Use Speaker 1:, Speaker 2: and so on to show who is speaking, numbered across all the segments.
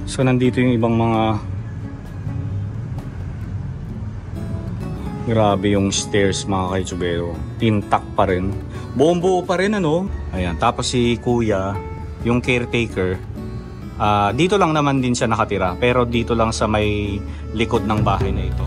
Speaker 1: So nandito yung ibang mga, grabe yung stairs mga kaitsubero, intact pa rin, buong buo pa rin ano. Ayan, tapos si kuya, yung caretaker, dito lang naman din siya nakatira, pero dito lang sa may likod ng bahay na ito.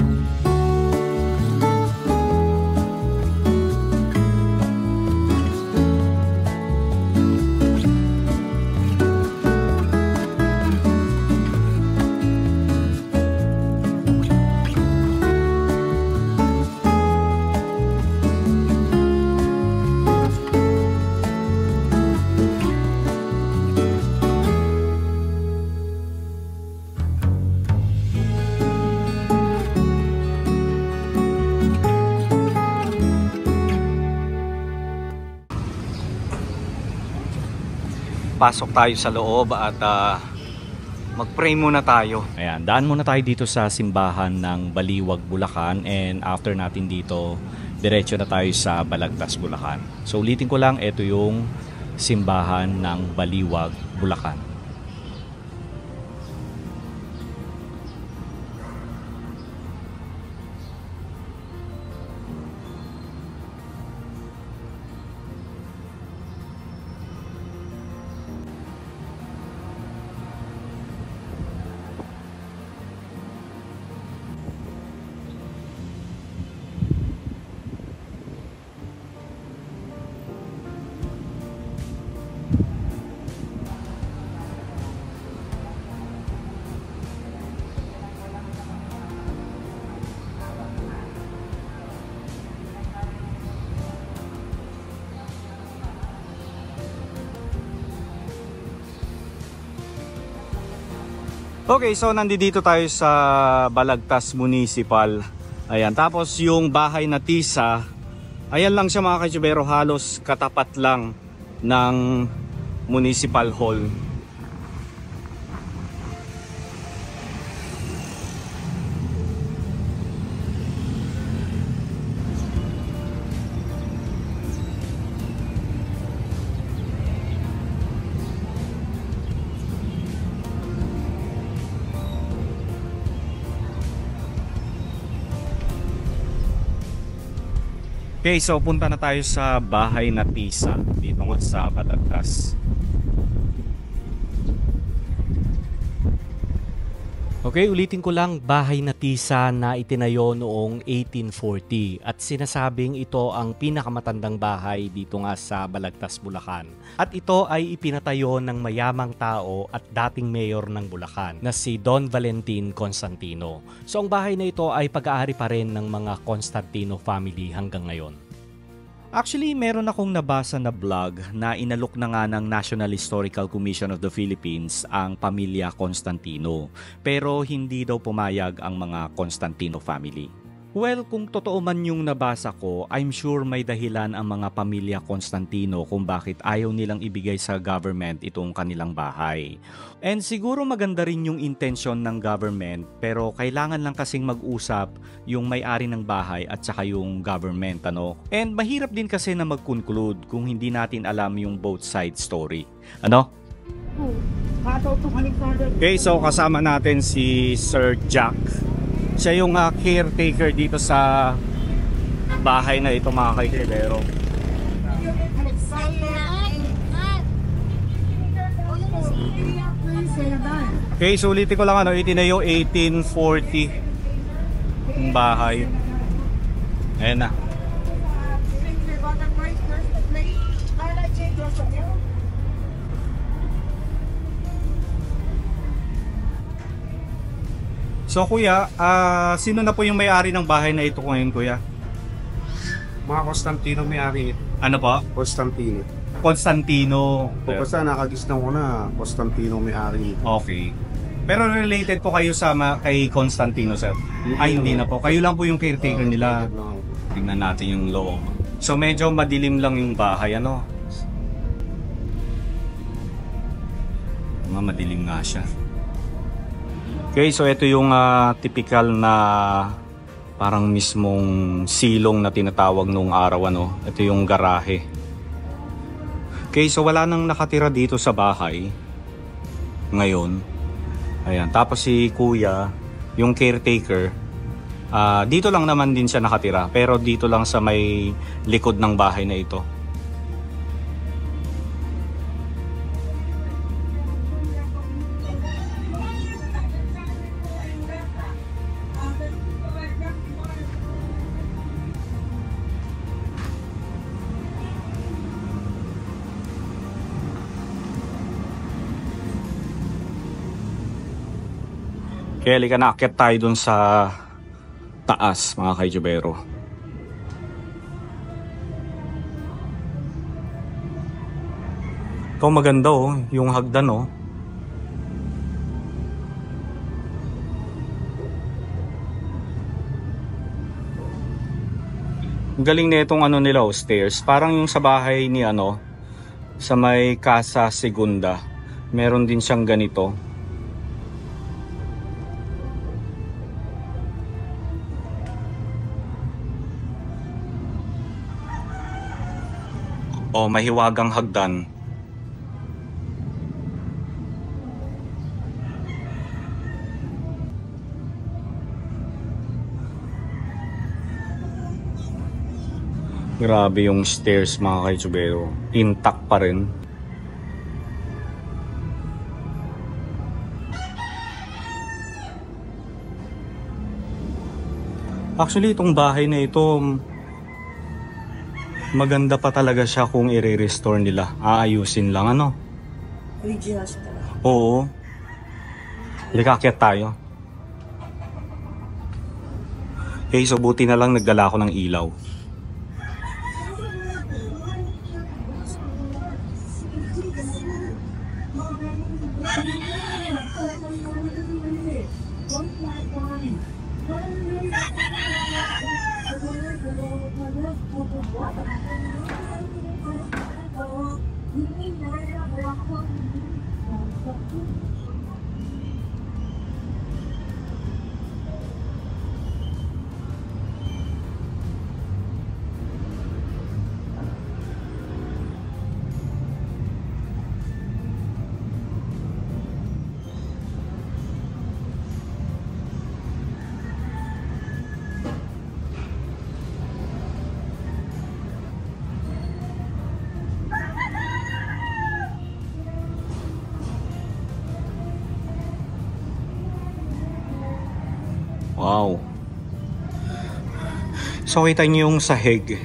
Speaker 1: Pasok tayo sa loob at mag-pray muna tayo. Ayan, daan muna tayo dito sa simbahan ng Baliwag, Bulacan, and after natin dito, diretso na tayo sa Balagtas, Bulacan. So ulitin ko lang, ito yung simbahan ng Baliwag, Bulacan. Okay, so nandito tayo sa Balagtas Municipal. Ayan, tapos yung bahay na Tisa, ayan lang siya mga kaitsubero, halos katapat lang ng Municipal Hall. Okay, so punta na tayo sa bahay na Tisa dito sa Balagtas. Okay, ulitin ko lang, bahay na Tisa na itinayo noong 1840 at sinasabing ito ang pinakamatandang bahay dito nga sa Balagtas, Bulacan. At ito ay ipinatayo ng mayamang tao at dating mayor ng Bulacan na si Don Valentin Constantino. So ang bahay na ito ay pag-aari pa rin ng mga Constantino family hanggang ngayon. Actually, meron akong nabasa na blog na inalok na nga ng National Historical Commission of the Philippines ang pamilya Constantino, pero hindi daw pumayag ang mga Constantino family. Well, kung totoo man yung nabasa ko, I'm sure may dahilan ang mga pamilya Constantino kung bakit ayaw nilang ibigay sa government itong kanilang bahay. And siguro maganda rin yung intensyon ng government, pero kailangan lang kasing mag-usap yung may-ari ng bahay at saka yung government, ano? And mahirap din kasi na mag-conclude kung hindi natin alam yung both side story. Ano? Okay, so kasama natin si Sir Jack. Siya yung caretaker dito sa bahay na ito mga kaitsubero. Okay, so ulitin ko lang, itinayo 1840 yung bahay. Ayan na. So kuya, sino na po yung may-ari ng bahay na ito ngayon, kuya?
Speaker 2: Mga Constantino may-ari.
Speaker 1: Ano po?
Speaker 2: Constantino.
Speaker 1: Constantino.
Speaker 2: Basta nakagisnan ko na Constantino may-ari.
Speaker 1: Okay. Pero related po kayo sa kay Constantino, sir? Ay, hindi na po. Kayo lang po yung caretaker nila. Tingnan natin yung loob. So medyo madilim lang yung bahay, ano? Madilim nga siya. Okay, so ito yung typical na parang mismong silong na tinatawag nung araw, ano. Ito yung garahe. Okay, so wala nang nakatira dito sa bahay ngayon. Ayan, tapos si kuya, yung caretaker, dito lang naman din siya nakatira, pero dito lang sa may likod ng bahay na ito. Kaya halika na, akyat tayo dun sa taas, mga kaijubero. Ito maganda oh, yung hagdan oh. Ang galing na itong ano nila oh, stairs. Parang yung sa bahay ni ano, sa may Casa Segunda. Meron din siyang ganito. O mahiwagang hagdan. Grabe yung stairs mga kaitsubero. Intact pa rin. Actually itong bahay na ito, maganda pa talaga siya kung i-restore nila. Aayusin lang ano.
Speaker 3: Original siya talaga.
Speaker 1: Oo. Likakyat tayo. Okay, so buti na lang nagdala ako ng ilaw. Wow. So kita niyo yung sahig.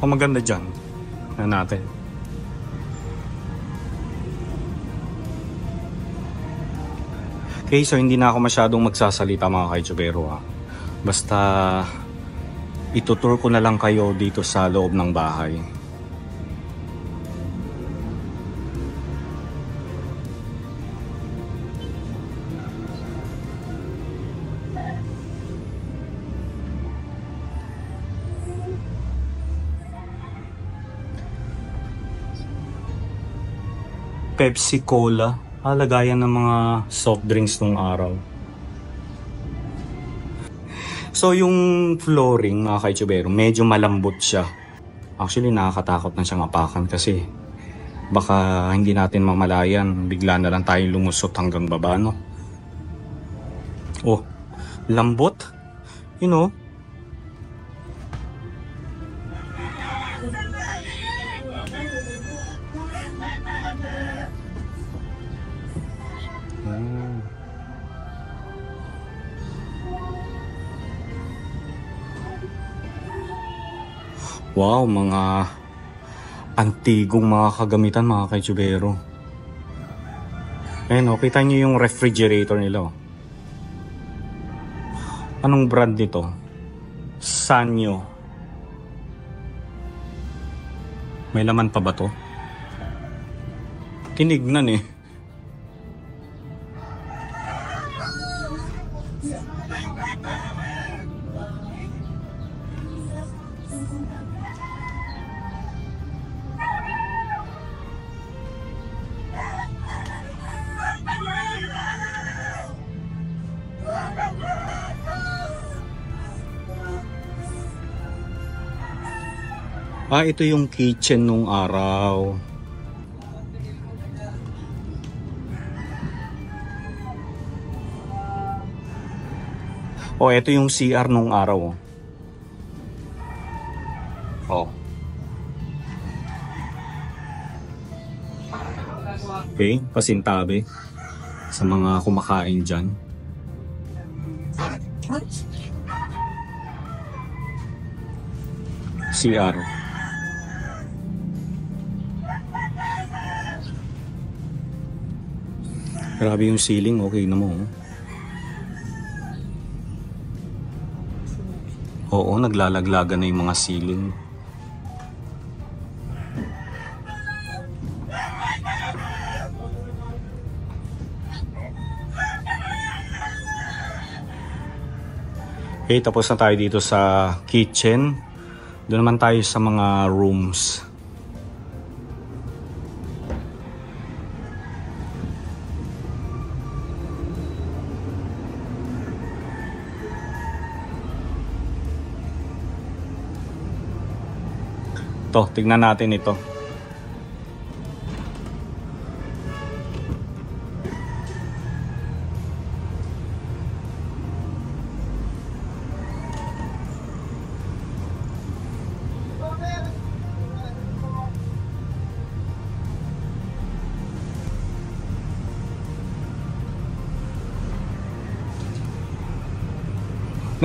Speaker 1: Ang maganda dyan na natin. Okay, so hindi na ako masyadong magsasalita mga kaitsubero ha. Basta itutur ko na lang kayo dito sa loob ng bahay. Pepsi Cola, lagayan ng mga soft drinks nung araw. So yung flooring mga kaitsubero, medyo malambot siya. Actually nakakatakot na siyang apakan kasi baka hindi natin mamalayan, bigla na lang tayong lumusot hanggang baba no. Oh, lambot. You know. Wow, mga antigong mga kagamitan mga kaitsubero. Ayan o, kita nyo yung refrigerator nila o. Anong brand nito? Sanyo. May laman pa ba to? Tinignan eh. Ito yung kitchen nung araw. Ito yung CR nung araw. Okay, pasintabi sa mga kumakain dyan. CR. Grabe yung ceiling, okay na mo. Oo, naglalaglagan na yung mga ceiling. Okay, tapos na tayo dito sa kitchen. Doon naman tayo sa mga rooms. Tignan natin ito.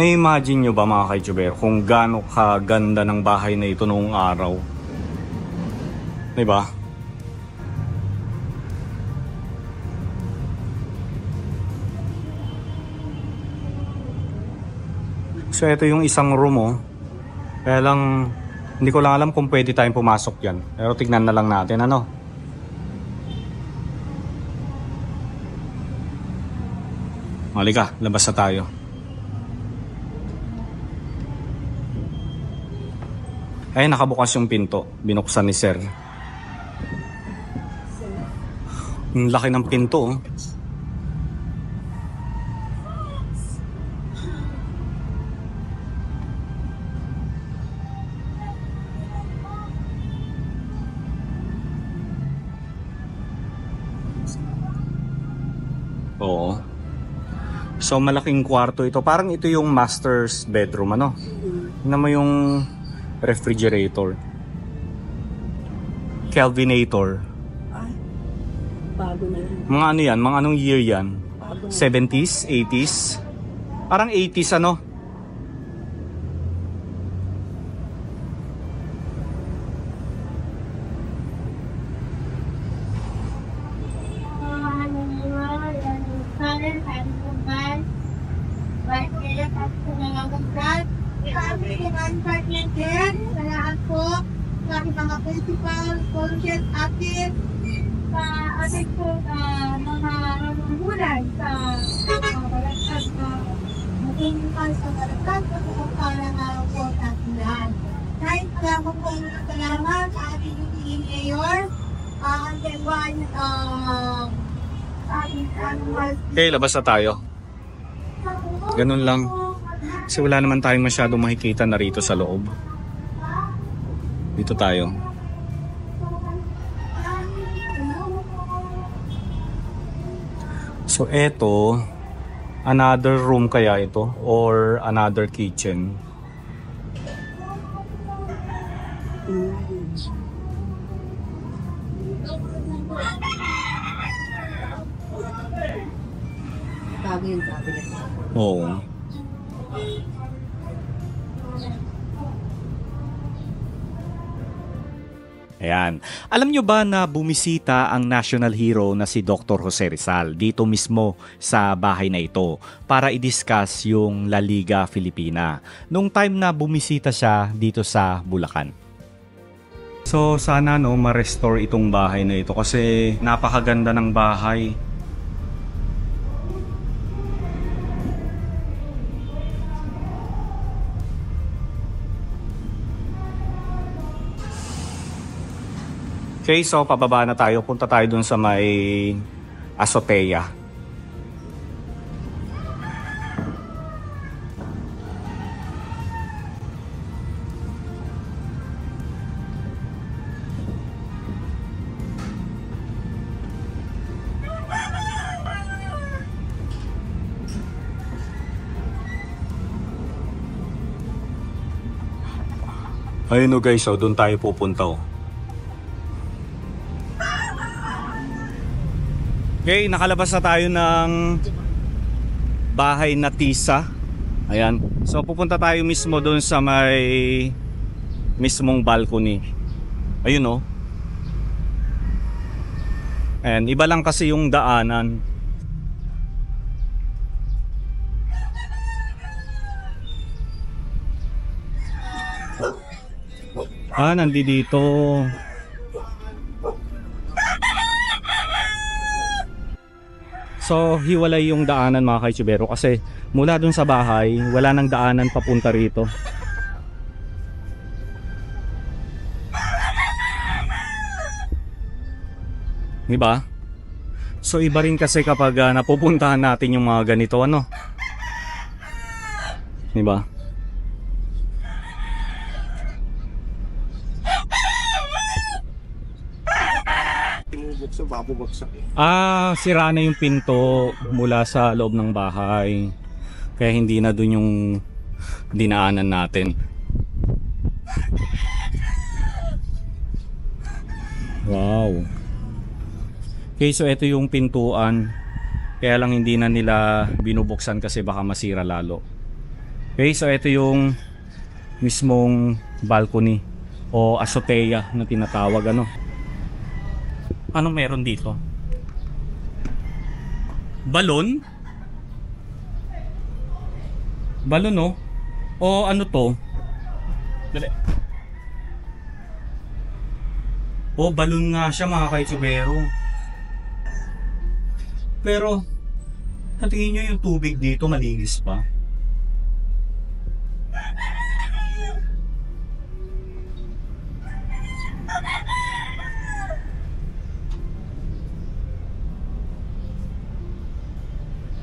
Speaker 1: Na-imagine nyo ba mga ka-YouTuber kung gaano kaganda ng bahay na ito noong araw? Diba? So ito yung isang room Kaya lang hindi ko lang alam kung pwede tayong pumasok yan. Pero tignan na lang natin ano. Halika, labas na tayo. Ay, nakabukas yung pinto. Binuksan ni Sir. Ang laki ng pinto Oo. So malaking kwarto ito. Parang ito yung master's bedroom ano. Tingnan mo yung refrigerator. Kelvinator.
Speaker 3: Bago na yun.
Speaker 1: Mga ano yan? Mga anong year yan? 70s? 80s? Parang 80s ano?
Speaker 4: Mga principal, colleges, atin, sa ating po mga hulay sa balagtas na matingin sa balagtas na pupunta na po natin lahat. Kahit pala ko po salamat sa ating yung mayor, ang dewan,
Speaker 1: Okay, labas na tayo. Ganun lang. Kasi wala naman tayong masyadong makikita na rito sa loob. Dito tayo. So eto, another room kaya ito or another kitchen.
Speaker 3: Bago yung cabinet.
Speaker 1: Oo. Ayan. Alam nyo ba na bumisita ang national hero na si Dr. Jose Rizal dito mismo sa bahay na ito para i-discuss yung La Liga Filipina nung time na bumisita siya dito sa Bulacan? So sana ma-restore itong bahay na ito kasi napakaganda ng bahay. Okay, so pababa na tayo. Punta tayo dun sa may azotea. Ayun o guys, so doon tayo pupunta o. Okay, nakalabas na tayo ng bahay na Tisa. Ayan. So pupunta tayo mismo doon sa may mismong balcony. Ayun o. And iba lang kasi yung daanan. Nandito. So, hiwalay yung daanan mga kaitsubero kasi mula dun sa bahay, wala nang daanan papunta rito. Diba? So, iba rin kasi kapag napupuntahan natin yung mga ganito, ano? Diba? Sira na yung pinto mula sa loob ng bahay. Kaya hindi na dun yung dinaanan natin. Wow. Okay, so ito yung pintuan. Kaya lang hindi na nila binubuksan kasi baka masira lalo. Okay, so ito yung mismong balcony o azotea na tinatawag, ano. Anong meron dito? Balon? Balon, no? O ano to? Dali. O balon nga siya mga kaitsubero. Pero natingin nyo yung tubig dito malinis pa.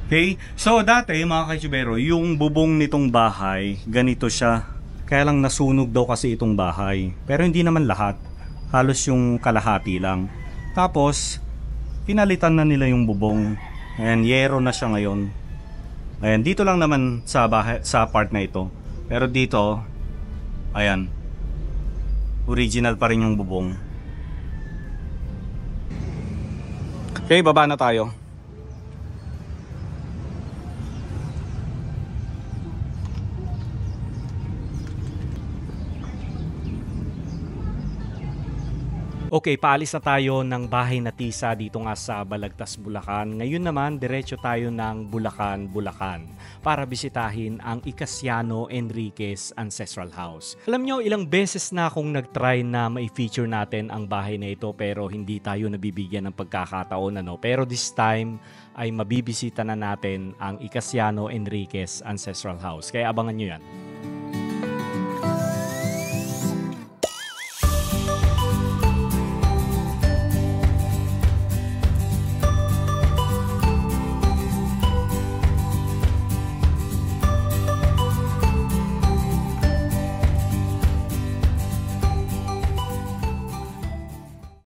Speaker 1: Okay, so dati mga kaitsubero, yung bubong nitong bahay, ganito siya. Kaya lang nasunog daw kasi itong bahay. Pero hindi naman lahat, halos yung kalahati lang. Tapos, pinalitan na nila yung bubong. Ayan, yero na siya ngayon. Ayan, dito lang naman sa bahay, sa part na ito. Pero dito, ayan, original pa rin yung bubong. Okay, baba na tayo. Okay, paalis na tayo ng bahay na Tisa dito nga sa Balagtas, Bulacan. Ngayon naman, diretso tayo ng Bulacan, Bulacan para bisitahin ang Icasiano Enriquez Ancestral House. Alam nyo, ilang beses na akong nag-try na mai-feature natin ang bahay na ito pero hindi tayo nabibigyan ng pagkakataon, ano. Pero this time ay mabibisita na natin ang Icasiano Enriquez Ancestral House. Kaya abangan nyo yan.